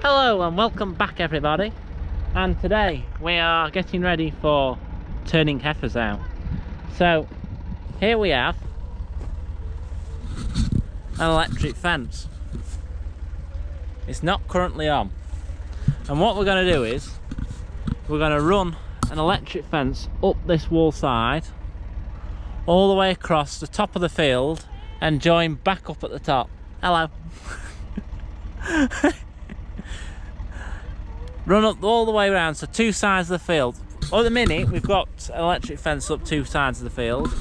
Hello and welcome back everybody, and today we are getting ready for turning heifers out. So here we have an electric fence. It's not currently on, and what we're going to do is we're going to run an electric fence up this wall side all the way across the top of the field and join back up at the top. Hello. Run up all the way around, so two sides of the field. At the minute we've got an electric fence up two sides of the field,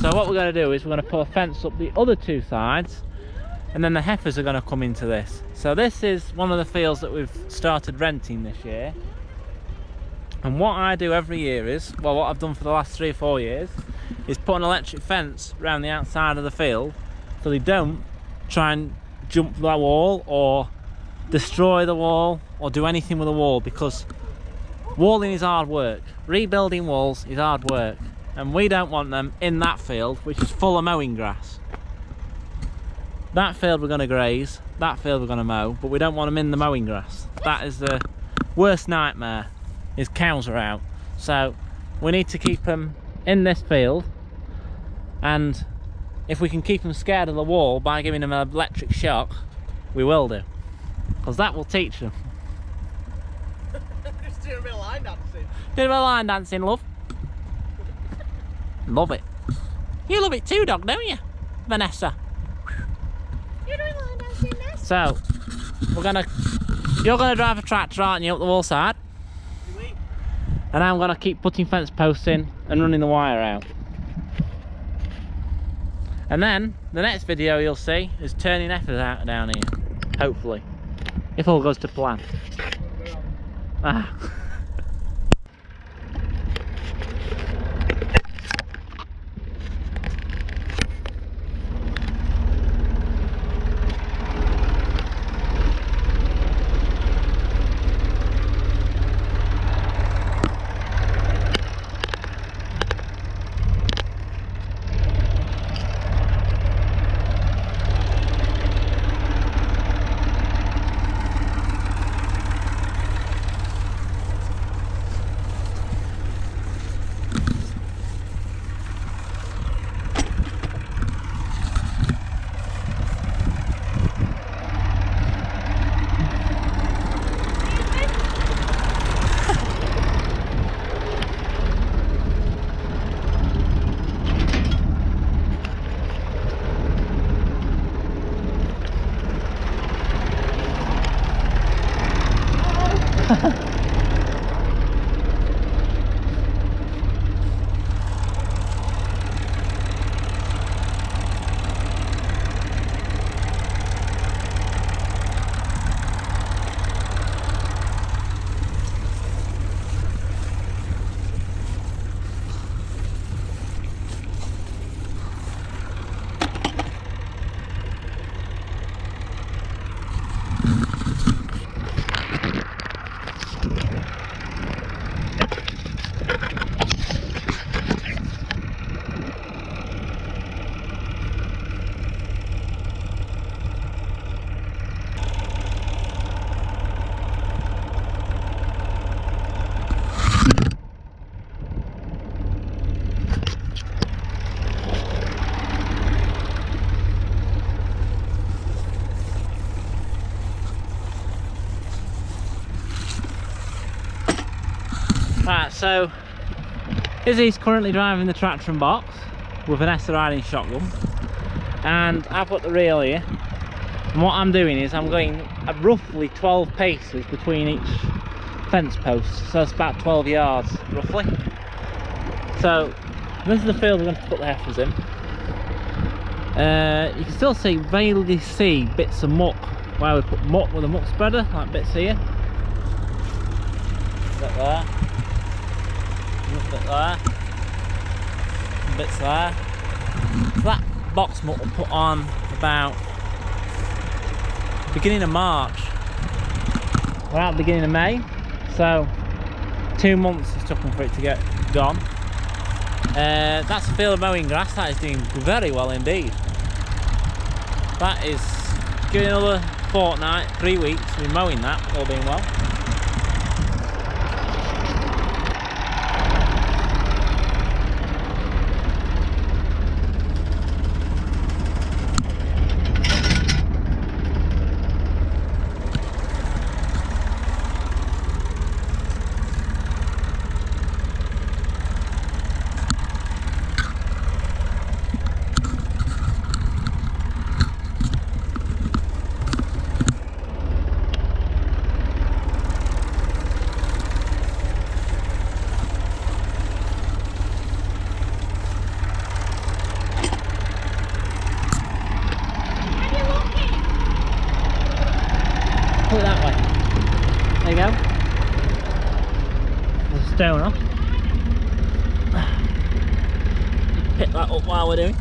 so what we're going to do is we're going to put a fence up the other two sides, and then the heifers are going to come into this. So this is one of the fields that we've started renting this year, and what I do every year is, well, what I've done for the last 3 or 4 years is put an electric fence around the outside of the field so they don't try and jump the wall or destroy the wall or do anything with the wall, because walling is hard work. Rebuilding walls is hard work, and we don't want them in that field which is full of mowing grass. That field we're going to graze, that field we're going to mow, but we don't want them in the mowing grass. That is the worst nightmare, is cows are out. So we need to keep them in this field, and if we can keep them scared of the wall by giving them an electric shock, we will do, because that will teach them. Just doing a bit of line dancing. Doing a bit of line dancing, love. Love it. You love it too, dog, don't you, Vanessa? You're doing line dancing, Ness. So you're gonna drive a tractor, aren't you, up the wall side? Oui. And I'm gonna keep putting fence posts in and running the wire out. And then the next video you'll see is turning heifers out down here, hopefully, if all goes to plan. Ah. Right, so Izzy's currently driving the tractor and box with Vanessa riding shotgun, and I've got the reel here, and what I'm doing is I'm going at roughly 12 paces between each fence post, so it's about 12 yards roughly. So this is the field we're going to put the heifers in. You can still vaguely see bits of muck where we put muck with a muck spreader, like bits here, bit there, bit there, and bits there. So that box muck will put on about beginning of March. We're out beginning of May, so 2 months it's taken for it to get gone. That's a field of mowing grass. That is doing very well indeed. That is giving another fortnight, 3 weeks, we're mowing that, all being well. Put it that way. There you go. There's a stone off. Pick that up while we're doing.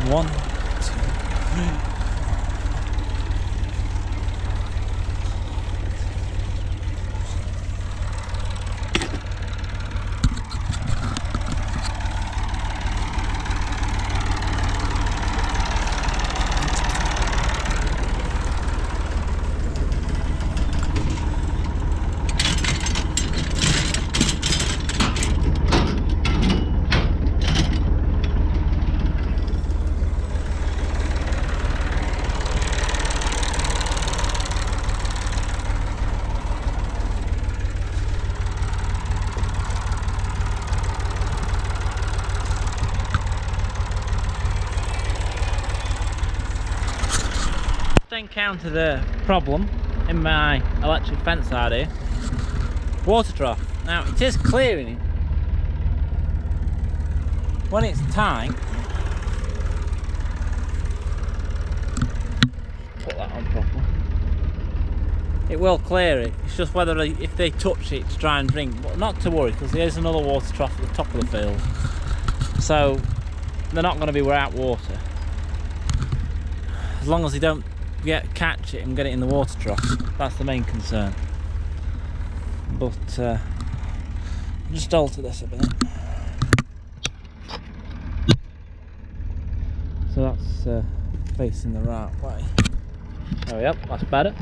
One, 2, 3. Encountered a problem in my electric fence out here. Water trough. Now it is clearing it. When it's tight, put that on properly. It will clear it. It's just whether if they touch it to try and drink, but not to worry because there is another water trough at the top of the field, so they're not going to be without water as long as they don't catch it and get it in the water trough. That's the main concern. But just alter this a bit. So that's facing the right way. There we go, that's better.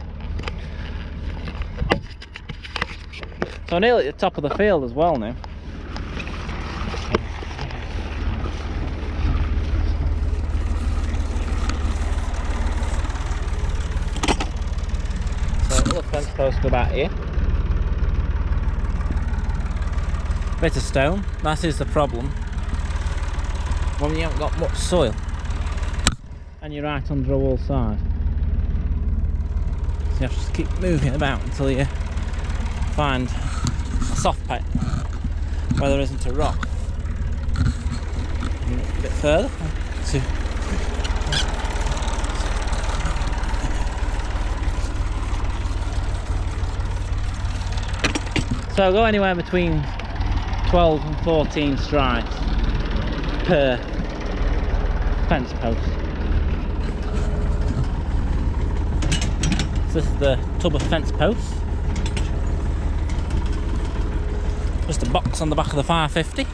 So nearly at the top of the field as well now. Fence post go about here. Bit of stone. That is the problem when you haven't got much soil and you're right under a wall side. So you have to just keep moving about until you find a soft pit where there isn't a rock. A bit further. So go anywhere between 12 and 14 strikes per fence post. So this is the tub of fence posts. Just a box on the back of the 550.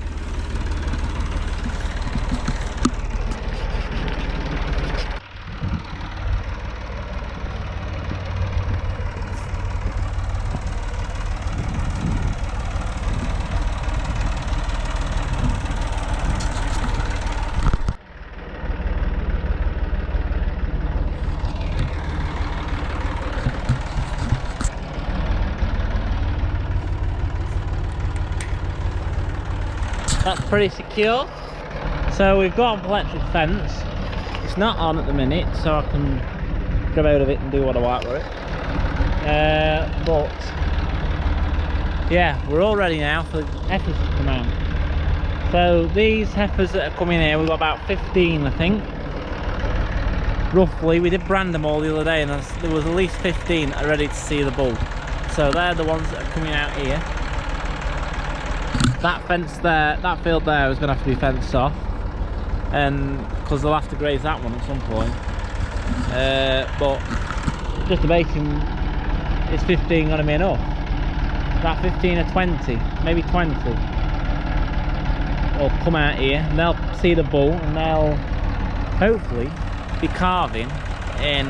That's pretty secure. So we've got an electric fence. It's not on at the minute, so I can grab out of it and do what I want with it. But yeah, we're all ready now for the heifers to come out. So these heifers that are coming here, we've got about 15 I think. Roughly, we did brand them all the other day and there was at least 15 that are ready to see the bull. So they're the ones that are coming out here. that fence there, that field there is going to have to be fenced off, and because they'll have to graze that one at some point. But just debating, is 15 going to be enough? About 15 or 20, maybe 20 will come out here and they'll see the bull and they'll hopefully be calving in,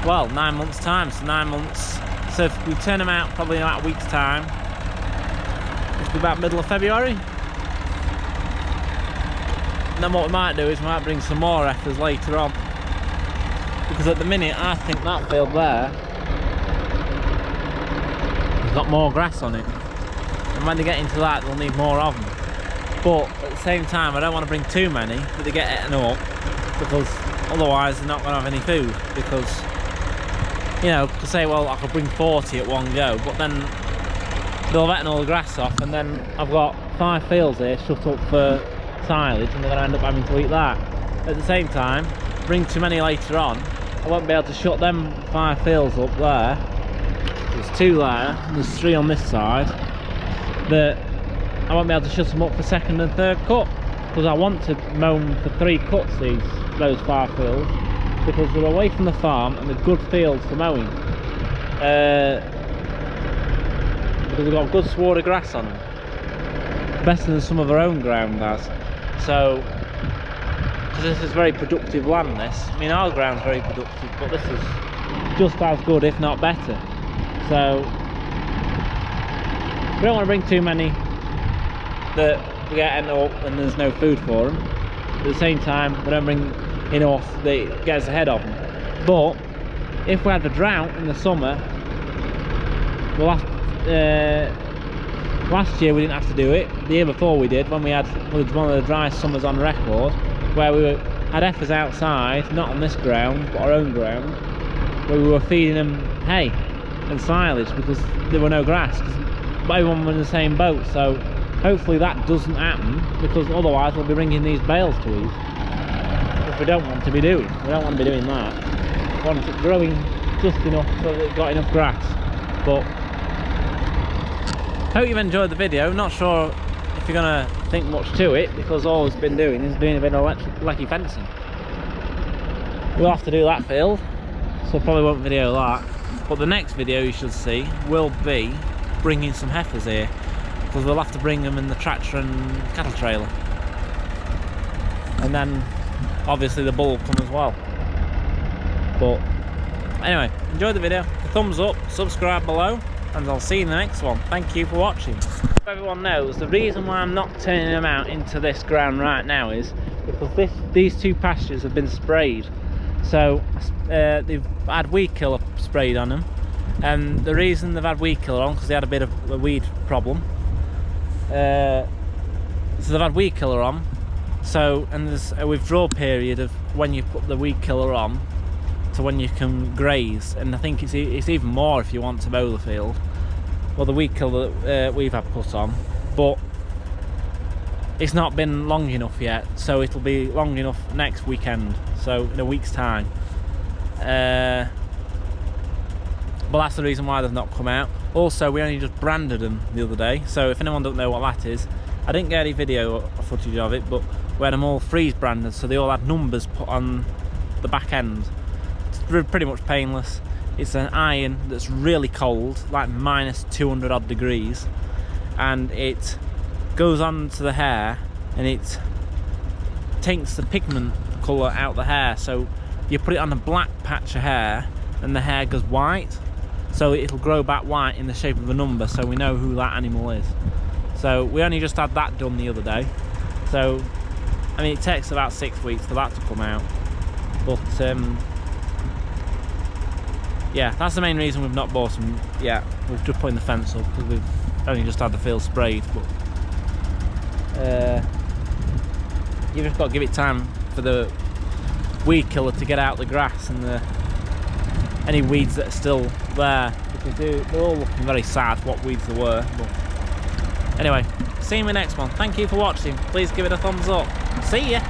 well, 9 months time. So 9 months, so if we turn them out probably in about a week's time, it'll be about middle of February. And then what we might do is we might bring some more heifers later on, because at the minute I think that field there has got more grass on it, and when they get into that they'll need more of them. But at the same time I don't want to bring too many that they get eaten up, because otherwise they're not going to have any food. Because, you know, to say, well, I could bring 40 at one go, but then they'll have eaten all the grass off, and then I've got 5 fields here shut up for silage, and they're going to end up having to eat that. At the same time, bring too many later on, I won't be able to shut them 5 fields up there. There's 2 there, and there's 3 on this side, that I won't be able to shut them up for 2nd and 3rd cut, because I want to mow them for 3 cuts, those 5 fields, because they're away from the farm and they're good fields for mowing. Because they've got good sward of grass on them, better than some of our own ground has. So, because this is very productive land, this. I mean, our ground's very productive, but this is just as good, if not better. So, we don't want to bring too many that we get end up and there's no food for them. At the same time, we don't bring enough that gets ahead of them. But if we had the drought in the summer, last year we didn't have to do it. The year before we did, when we had one of the driest summers on record, where we had heifers outside, not on this ground but our own ground, where we were feeding them hay and silage because there were no grass, because everyone was in the same boat. So hopefully that doesn't happen, because otherwise we'll be bringing these bales to eat, which we don't want to be doing. We don't want to be doing that. We want it growing just enough so that it's got enough grass. But hope you've enjoyed the video. Not sure if you're going to think much to it, because all it's been doing is doing a bit of lecky fencing. We'll have to do that field, so probably won't video that. But the next video you should see will be bringing some heifers here, because we'll have to bring them in the tractor and cattle trailer, and then obviously the bull will come as well. But anyway, enjoy the video, thumbs up, subscribe below, and I'll see you in the next one. Thank you for watching. If everyone knows, the reason why I'm not turning them out into this ground right now is because these 2 pastures have been sprayed. So they've had weed killer sprayed on them, and the reason they've had weed killer on, because they had a bit of a weed problem. So they've had weed killer on, so, and there's a withdrawal period of when you put the weed killer on to when you can graze, and I think it's even more if you want to mow the field. Well, the weed killer that we've had put on, but it's not been long enough yet, so it'll be long enough next weekend, so in a week's time. But that's the reason why they've not come out. Also, we only just branded them the other day, so if anyone doesn't know what that is, I didn't get any video or footage of it, but we had them all freeze branded, so they all had numbers put on the back end. It's pretty much painless. It's an iron that's really cold, like minus 200 odd degrees, and it goes on to the hair and it takes the pigment colour out the hair. So you put it on a black patch of hair and the hair goes white, so it'll grow back white in the shape of a number, so we know who that animal is. So we only just had that done the other day, so I mean it takes about 6 weeks for that to come out. But yeah, that's the main reason we've not bought them yet. We've just put in the fence up because we've only just had the field sprayed. But you've just got to give it time for the weed killer to get out the grass and any weeds that are still there, because they're all looking very sad what weeds there were. But anyway, see you in the next one. Thank you for watching. Please give it a thumbs up. See ya.